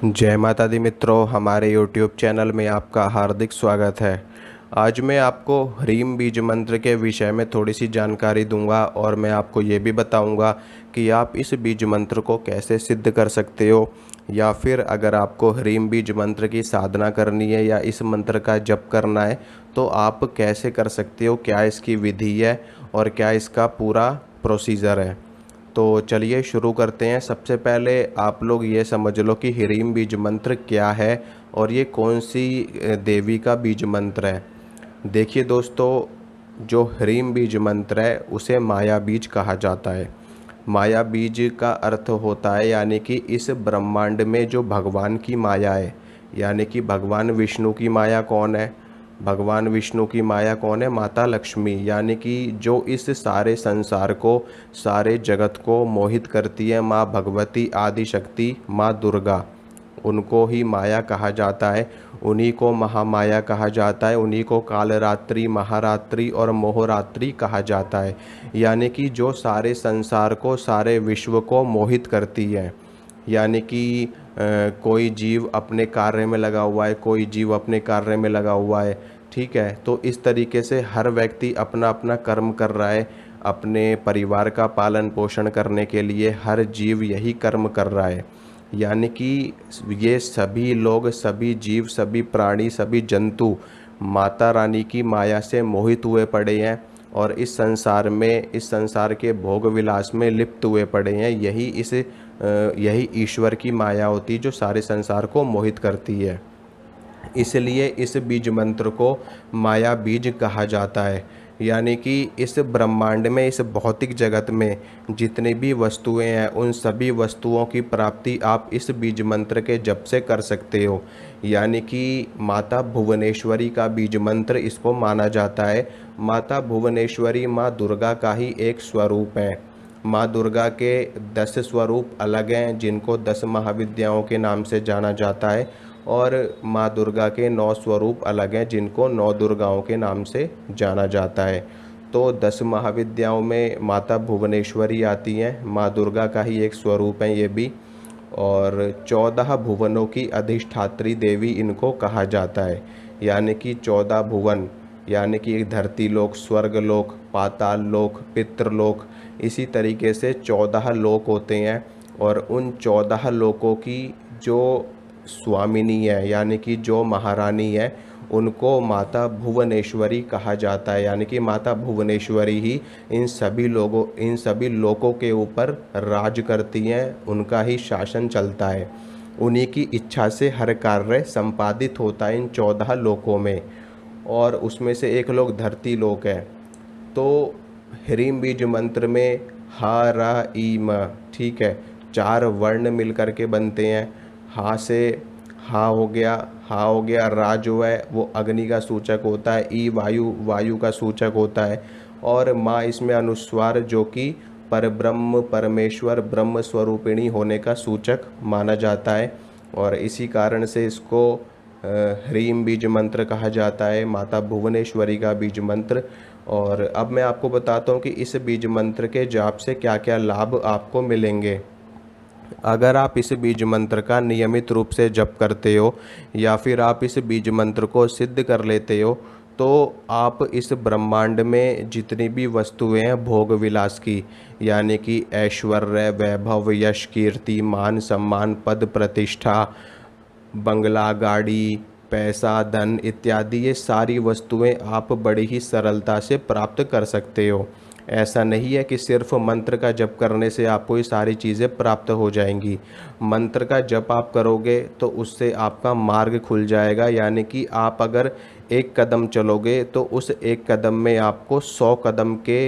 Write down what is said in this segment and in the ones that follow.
जय माता दी मित्रों, हमारे YouTube चैनल में आपका हार्दिक स्वागत है। आज मैं आपको ह्रीम बीज मंत्र के विषय में थोड़ी सी जानकारी दूंगा और मैं आपको ये भी बताऊंगा कि आप इस बीज मंत्र को कैसे सिद्ध कर सकते हो, या फिर अगर आपको ह्रीम बीज मंत्र की साधना करनी है या इस मंत्र का जप करना है तो आप कैसे कर सकते हो, क्या इसकी विधि है और क्या इसका पूरा प्रोसीजर है। तो चलिए शुरू करते हैं। सबसे पहले आप लोग ये समझ लो कि ह्रीम बीज मंत्र क्या है और ये कौन सी देवी का बीज मंत्र है। देखिए दोस्तों, जो ह्रीम बीज मंत्र है उसे माया बीज कहा जाता है। माया बीज का अर्थ होता है यानी कि इस ब्रह्मांड में जो भगवान की माया है, यानी कि भगवान विष्णु की माया कौन है। भगवान विष्णु की माया कौन है? माता लक्ष्मी, यानी कि जो इस सारे संसार को, सारे जगत को मोहित करती है, माँ भगवती आदि शक्ति माँ दुर्गा, उनको ही माया कहा जाता है। उन्हीं को महामाया कहा जाता है, उन्हीं को कालरात्रि, महारात्रि और मोहरात्रि कहा जाता है। यानी कि जो सारे संसार को, सारे विश्व को मोहित करती है। यानी कि कोई जीव अपने कार्य में लगा हुआ है, कोई जीव अपने कार्य में लगा हुआ है, ठीक है। तो इस तरीके से हर व्यक्ति अपना अपना कर्म कर रहा है, अपने परिवार का पालन पोषण करने के लिए हर जीव यही कर्म कर रहा है। यानी कि ये सभी लोग, सभी जीव, सभी प्राणी, सभी जंतु माता रानी की माया से मोहित हुए पड़े हैं और इस संसार में, इस संसार के भोग विलास में लिप्त हुए पड़े हैं। यही ईश्वर की माया होती है जो सारे संसार को मोहित करती है। इसलिए इस बीज मंत्र को माया बीज कहा जाता है। यानी कि इस ब्रह्मांड में, इस भौतिक जगत में जितनी भी वस्तुएं हैं, उन सभी वस्तुओं की प्राप्ति आप इस बीज मंत्र के जप से कर सकते हो। यानी कि माता भुवनेश्वरी का बीज मंत्र इसको माना जाता है। माता भुवनेश्वरी माँ दुर्गा का ही एक स्वरूप है। माँ दुर्गा के 10 स्वरूप अलग हैं जिनको 10 महाविद्याओं के नाम से जाना जाता है, और माँ दुर्गा के 9 स्वरूप अलग हैं जिनको 9 दुर्गाओं के नाम से जाना जाता है। तो 10 महाविद्याओं में माता भुवनेश्वरी आती हैं, माँ दुर्गा का ही एक स्वरूप है ये भी। और 14 भुवनों की अधिष्ठात्री देवी इनको कहा जाता है। यानी कि 14 भुवन, यानी कि एक धरती लोक, स्वर्ग लोक, पाताल लोक, पितृलोक, इसी तरीके से 14 लोक होते हैं। और उन 14 लोकों की जो स्वामिनी है, यानी कि जो महारानी है, उनको माता भुवनेश्वरी कहा जाता है। यानी कि माता भुवनेश्वरी ही इन सभी लोकों के ऊपर राज करती हैं, उनका ही शासन चलता है। उन्हीं की इच्छा से हर कार्य संपादित होता है इन 14 लोकों में, और उसमें से एक लोक धरती लोक है। तो ह्रीम बीज मंत्र में हा रा ई म, ठीक है, 4 वर्ण मिल कर के बनते हैं। हा से हा हो गया, हा हो गया। रा जो है वो अग्नि का सूचक होता है, ई वायु का सूचक होता है, और माँ इसमें अनुस्वार जो कि परब्रह्म, परमेश्वर, ब्रह्म स्वरूपिणी होने का सूचक माना जाता है। और इसी कारण से इसको ह्रीम बीज मंत्र कहा जाता है, माता भुवनेश्वरी का बीज मंत्र। और अब मैं आपको बताता हूँ कि इस बीज मंत्र के जाप से क्या क्या लाभ आपको मिलेंगे। अगर आप इस बीज मंत्र का नियमित रूप से जप करते हो या फिर आप इस बीज मंत्र को सिद्ध कर लेते हो, तो आप इस ब्रह्मांड में जितनी भी वस्तुएं हैं भोग विलास की, यानी कि ऐश्वर्य, वैभव, यश, कीर्ति, मान सम्मान, पद प्रतिष्ठा, बंगला, गाड़ी, पैसा, धन इत्यादि, ये सारी वस्तुएं आप बड़ी ही सरलता से प्राप्त कर सकते हो। ऐसा नहीं है कि सिर्फ मंत्र का जप करने से आपको ये सारी चीज़ें प्राप्त हो जाएंगी। मंत्र का जप आप करोगे तो उससे आपका मार्ग खुल जाएगा। यानी कि आप अगर एक कदम चलोगे तो उस एक कदम में आपको 100 कदम के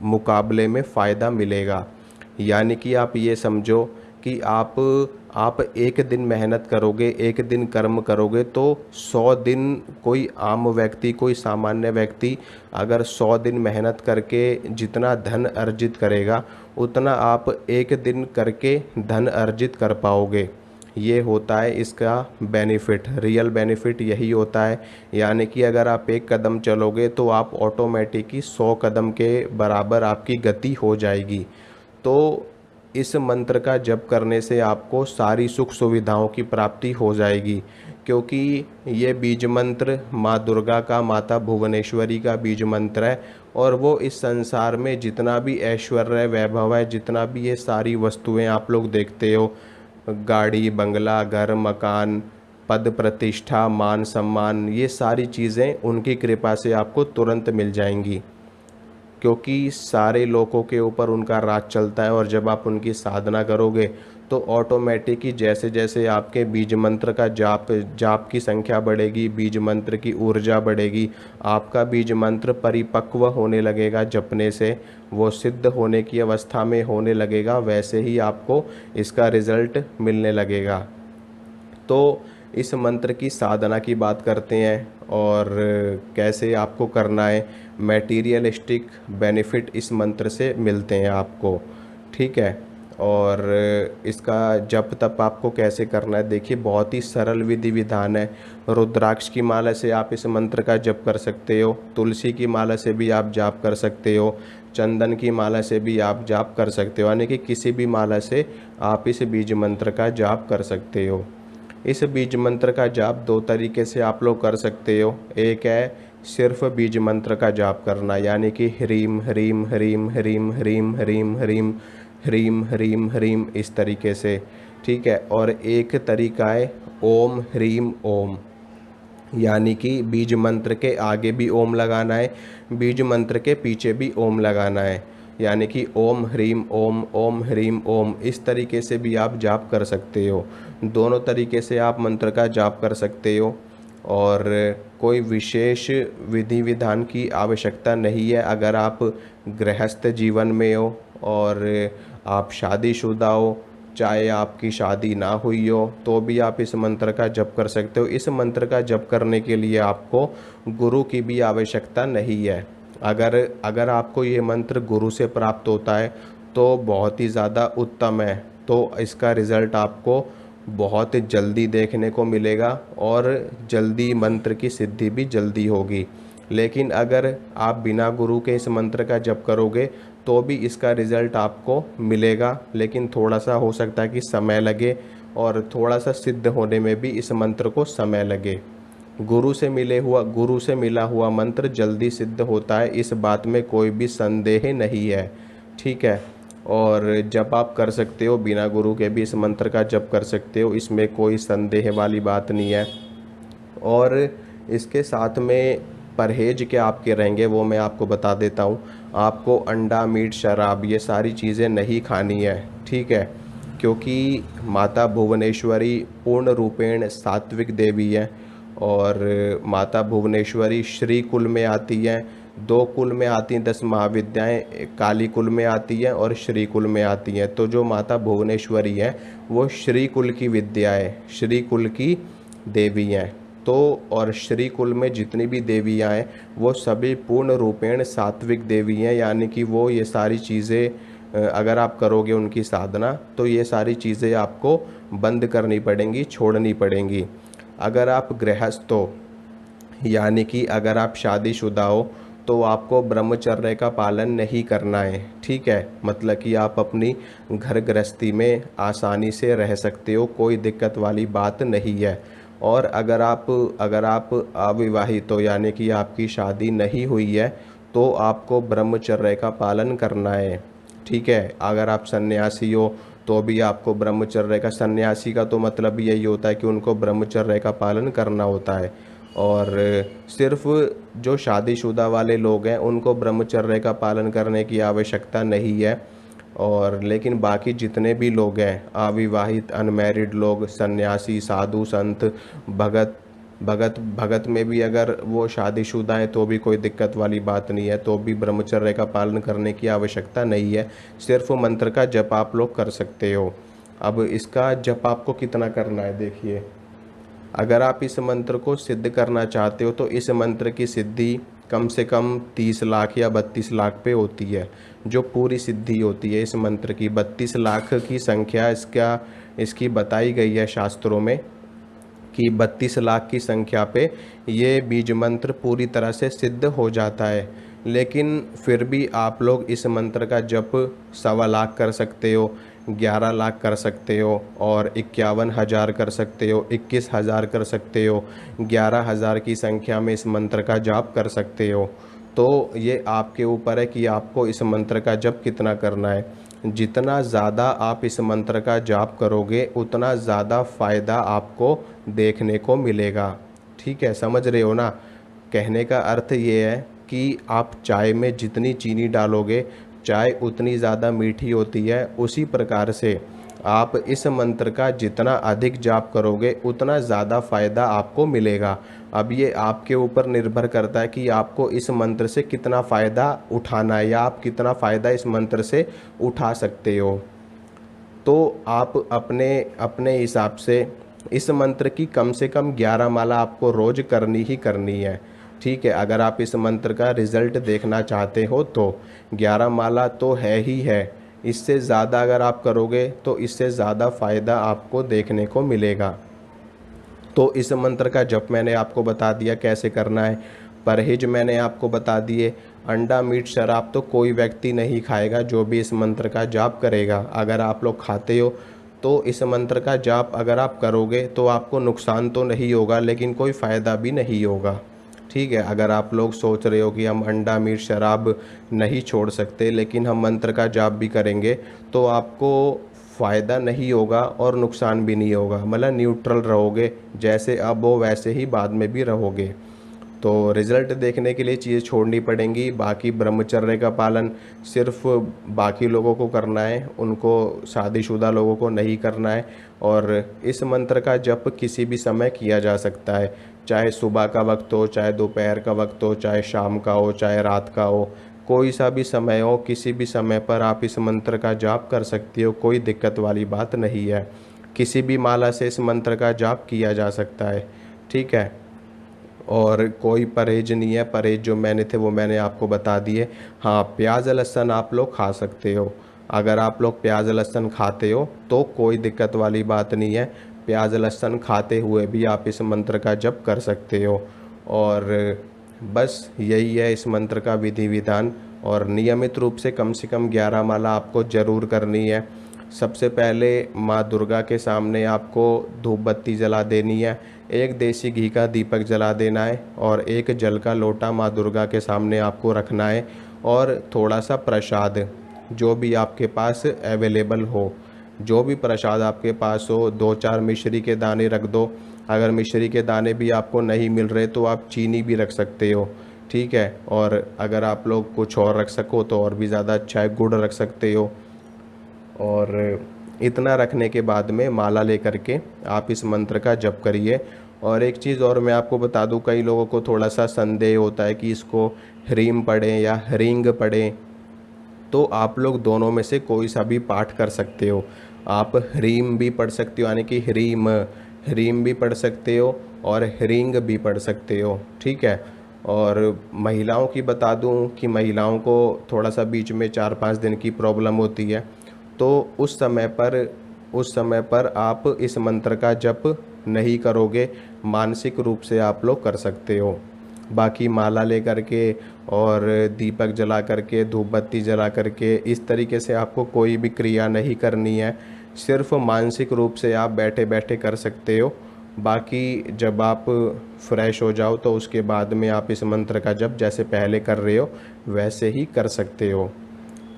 मुकाबले में फ़ायदा मिलेगा। यानी कि आप ये समझो कि आप एक दिन मेहनत करोगे, एक दिन कर्म करोगे, तो 100 दिन कोई आम व्यक्ति, कोई सामान्य व्यक्ति अगर 100 दिन मेहनत करके जितना धन अर्जित करेगा, उतना आप एक दिन करके धन अर्जित कर पाओगे। ये होता है इसका बेनिफिट, रियल बेनिफिट यही होता है। यानी कि अगर आप एक कदम चलोगे तो आप ऑटोमेटिक ही 100 कदम के बराबर आपकी गति हो जाएगी। तो इस मंत्र का जप करने से आपको सारी सुख सुविधाओं की प्राप्ति हो जाएगी, क्योंकि ये बीज मंत्र माँ दुर्गा का, माता भुवनेश्वरी का बीज मंत्र है। और वो इस संसार में जितना भी ऐश्वर्य वैभव है, जितना भी ये सारी वस्तुएं आप लोग देखते हो, गाड़ी बंगला घर मकान पद प्रतिष्ठा मान सम्मान, ये सारी चीज़ें उनकी कृपा से आपको तुरंत मिल जाएंगी, क्योंकि सारे लोगों के ऊपर उनका राज चलता है। और जब आप उनकी साधना करोगे तो ऑटोमेटिक ही जैसे जैसे आपके बीज मंत्र का जाप की संख्या बढ़ेगी, बीज मंत्र की ऊर्जा बढ़ेगी, आपका बीज मंत्र परिपक्व होने लगेगा जपने से, वो सिद्ध होने की अवस्था में होने लगेगा, वैसे ही आपको इसका रिजल्ट मिलने लगेगा। तो इस मंत्र की साधना की बात करते हैं और कैसे आपको करना है। मैटीरियलिस्टिक बेनिफिट इस मंत्र से मिलते हैं आपको, ठीक है। और इसका जप तप आपको कैसे करना है, देखिए बहुत ही सरल विधि विधान है। रुद्राक्ष की माला से आप इस मंत्र का जप कर सकते हो, तुलसी की माला से भी आप जाप कर सकते हो, चंदन की माला से भी आप जाप कर सकते हो, यानी कि किसी भी माला से आप इस बीज मंत्र का जाप कर सकते हो। इस बीज मंत्र का जाप दो तरीके से आप लोग कर सकते हो। एक है सिर्फ बीज मंत्र का जाप करना, यानी कि ह्रीम ह्रीम ह्रीम ह्रीम ह्रीम ह्रीम ह्रीम ह्रीम ह्रीम ह्रीम इस तरीके से, ठीक है। और एक तरीका है ओम ह्रीम ओम, यानी कि बीज मंत्र के आगे भी ओम लगाना है, बीज मंत्र के पीछे भी ओम लगाना है, यानी कि ओम ह्रीम ओम ओम ह्रीम ओम, इस तरीके से भी आप जाप कर सकते हो। दोनों तरीके से आप मंत्र का जाप कर सकते हो और कोई विशेष विधि विधान की आवश्यकता नहीं है। अगर आप गृहस्थ जीवन में हो और आप शादीशुदा हो, चाहे आपकी शादी ना हुई हो, तो भी आप इस मंत्र का जप कर सकते हो। इस मंत्र का जप करने के लिए आपको गुरु की भी आवश्यकता नहीं है। अगर आपको ये मंत्र गुरु से प्राप्त होता है तो बहुत ही ज़्यादा उत्तम है, तो इसका रिज़ल्ट आपको बहुत जल्दी देखने को मिलेगा और जल्दी मंत्र की सिद्धि भी जल्दी होगी। लेकिन अगर आप बिना गुरु के इस मंत्र का जप करोगे तो भी इसका रिज़ल्ट आपको मिलेगा, लेकिन थोड़ा सा हो सकता है कि समय लगे और थोड़ा सा सिद्ध होने में भी इस मंत्र को समय लगे। गुरु से मिला हुआ मंत्र जल्दी सिद्ध होता है, इस बात में कोई भी संदेह नहीं है, ठीक है। और जप आप कर सकते हो, बिना गुरु के भी इस मंत्र का जप कर सकते हो, इसमें कोई संदेह वाली बात नहीं है। और इसके साथ में परहेज क्या आपके रहेंगे वो मैं आपको बता देता हूँ। आपको अंडा मीट शराब ये सारी चीज़ें नहीं खानी है, ठीक है, क्योंकि माता भुवनेश्वरी पूर्ण रूपेण सात्विक देवी है और माता भुवनेश्वरी श्री कुल में आती हैं। दो कुल में आती हैं 10 महाविद्याएं, काली कुल में आती हैं और श्री कुल में आती हैं। तो जो माता भुवनेश्वरी है वो श्री कुल की विद्या है, श्री कुल की देवी हैं। तो और श्री कुल में जितनी भी देवियाँ हैं वो सभी पूर्ण रूपेण सात्विक देवी हैं, यानी कि वो ये सारी चीज़ें अगर आप करोगे उनकी साधना तो ये सारी चीज़ें आपको बंद करनी पड़ेंगी, छोड़नी पड़ेंगी। अगर आप गृहस्थ हो, यानी कि अगर आप शादीशुदा हो, तो आपको ब्रह्मचर्य का पालन नहीं करना है, ठीक है। मतलब कि आप अपनी घर गृहस्थी में आसानी से रह सकते हो, कोई दिक्कत वाली बात नहीं है। और अगर आप अविवाहित हो, यानी कि आपकी शादी नहीं हुई है, तो आपको ब्रह्मचर्य का पालन करना है, ठीक है। अगर आप सन्यासी हो तो भी आपको ब्रह्मचर्य का, सन्यासी का तो मतलब यही होता है कि उनको ब्रह्मचर्य का पालन करना होता है। और सिर्फ जो शादीशुदा वाले लोग हैं उनको ब्रह्मचर्य का पालन करने की आवश्यकता नहीं है। और लेकिन बाकी जितने भी लोग हैं, अविवाहित अनमैरिड लोग, सन्यासी साधु संत भगत में भी अगर वो शादीशुदा है तो भी कोई दिक्कत वाली बात नहीं है, तो भी ब्रह्मचर्य का पालन करने की आवश्यकता नहीं है। सिर्फ मंत्र का जप आप लोग कर सकते हो। अब इसका जप आपको कितना करना है, देखिए, अगर आप इस मंत्र को सिद्ध करना चाहते हो तो इस मंत्र की सिद्धि कम से कम 30 लाख या 32 लाख पे होती है। जो पूरी सिद्धि होती है इस मंत्र की 32 लाख की संख्या इसकी बताई गई है शास्त्रों में कि 32 लाख की संख्या पे ये बीज मंत्र पूरी तरह से सिद्ध हो जाता है। लेकिन फिर भी आप लोग इस मंत्र का जप 1.25 लाख कर सकते हो, 11 लाख कर सकते हो, और 51,000 कर सकते हो, 21,000 कर सकते हो, 11,000 की संख्या में इस मंत्र का जाप कर सकते हो। तो ये आपके ऊपर है कि आपको इस मंत्र का जप कितना करना है। जितना ज़्यादा आप इस मंत्र का जाप करोगे उतना ज़्यादा फ़ायदा आपको देखने को मिलेगा। ठीक है, समझ रहे हो ना। कहने का अर्थ ये है कि आप चाय में जितनी चीनी डालोगे चाय उतनी ज़्यादा मीठी होती है। उसी प्रकार से आप इस मंत्र का जितना अधिक जाप करोगे उतना ज़्यादा फ़ायदा आपको मिलेगा। अब ये आपके ऊपर निर्भर करता है कि आपको इस मंत्र से कितना फ़ायदा उठाना है या आप कितना फ़ायदा इस मंत्र से उठा सकते हो। तो आप अपने अपने हिसाब से इस मंत्र की कम से कम 11 माला आपको रोज़ करनी ही करनी है। ठीक है, अगर आप इस मंत्र का रिज़ल्ट देखना चाहते हो तो 11 माला तो है ही है। इससे ज़्यादा अगर आप करोगे तो इससे ज़्यादा फ़ायदा आपको देखने को मिलेगा। तो इस मंत्र का जप मैंने आपको बता दिया कैसे करना है। परहेज मैंने आपको बता दिए। अंडा, मीट, शराब तो कोई व्यक्ति नहीं खाएगा जो भी इस मंत्र का जाप करेगा। अगर आप लोग खाते हो तो इस मंत्र का जाप अगर आप करोगे तो आपको नुकसान तो नहीं होगा, लेकिन कोई फ़ायदा भी नहीं होगा। ठीक है, अगर आप लोग सोच रहे हो कि हम अंडा, मीट, शराब नहीं छोड़ सकते लेकिन हम मंत्र का जाप भी करेंगे, तो आपको फ़ायदा नहीं होगा और नुकसान भी नहीं होगा। मतलब न्यूट्रल रहोगे, जैसे अब हो वैसे ही बाद में भी रहोगे। तो रिज़ल्ट देखने के लिए चीज़ें छोड़नी पड़ेंगी। बाकी ब्रह्मचर्य का पालन सिर्फ बाकी लोगों को करना है, उनको शादीशुदा लोगों को नहीं करना है। और इस मंत्र का जप किसी भी समय किया जा सकता है, चाहे सुबह का वक्त हो, चाहे दोपहर का वक्त हो, चाहे शाम का हो, चाहे रात का हो, कोई सा भी समय हो, किसी भी समय पर आप इस मंत्र का जाप कर सकते हो। कोई दिक्कत वाली बात नहीं है। किसी भी माला से इस मंत्र का जाप किया जा सकता है। ठीक है, और कोई परहेज नहीं है। परहेज जो मैंने थे वो मैंने आपको बता दिए। हाँ, प्याज लहसुन आप लोग खा सकते हो। अगर आप लोग प्याज लहसुन खाते हो तो कोई दिक्कत वाली बात नहीं है। प्याज लहसुन खाते हुए भी आप इस मंत्र का जप कर सकते हो। और बस यही है इस मंत्र का विधि विधान। और नियमित रूप से कम 11 माला आपको ज़रूर करनी है। सबसे पहले माँ दुर्गा के सामने आपको धूप बत्ती जला देनी है, एक देसी घी का दीपक जला देना है, और एक जल का लोटा माँ दुर्गा के सामने आपको रखना है। और थोड़ा सा प्रसाद जो भी आपके पास अवेलेबल हो, जो भी प्रसाद आपके पास हो, 2-4 मिश्री के दाने रख दो। अगर मिश्री के दाने भी आपको नहीं मिल रहे तो आप चीनी भी रख सकते हो। ठीक है, और अगर आप लोग कुछ और रख सको तो और भी ज़्यादा अच्छा है, गुड़ रख सकते हो। और इतना रखने के बाद में माला लेकर के आप इस मंत्र का जप करिए। और एक चीज़ और मैं आपको बता दूं, कई लोगों को थोड़ा सा संदेह होता है कि इसको ह्रीम पढ़ें या ह्रींग पढ़ें। तो आप लोग दोनों में से कोई सा भी पाठ कर सकते हो। आप ह्रीम भी पढ़ सकते हो, यानी कि ह्रीम भी पढ़ सकते हो, और ह्रींग भी पढ़ सकते हो। ठीक है, और महिलाओं की बता दूं कि महिलाओं को थोड़ा सा बीच में 4-5 दिन की प्रॉब्लम होती है, तो उस समय पर आप इस मंत्र का जप नहीं करोगे, मानसिक रूप से आप लोग कर सकते हो। बाकी माला लेकर के और दीपक जला करके, धूप बत्ती जला करके, इस तरीके से आपको कोई भी क्रिया नहीं करनी है। सिर्फ मानसिक रूप से आप बैठे बैठे कर सकते हो। बाकी जब आप फ्रेश हो जाओ तो उसके बाद में आप इस मंत्र का जप जैसे पहले कर रहे हो वैसे ही कर सकते हो।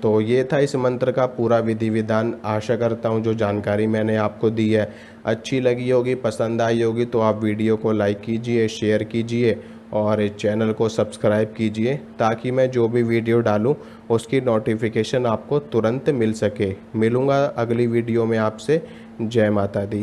तो ये था इस मंत्र का पूरा विधि विधान। आशा करता हूँ जो जानकारी मैंने आपको दी है अच्छी लगी होगी, पसंद आई होगी। तो आप वीडियो को लाइक कीजिए, शेयर कीजिए और चैनल को सब्सक्राइब कीजिए, ताकि मैं जो भी वीडियो डालूँ उसकी नोटिफिकेशन आपको तुरंत मिल सके। मिलूँगा अगली वीडियो में आपसे। जय माता दी।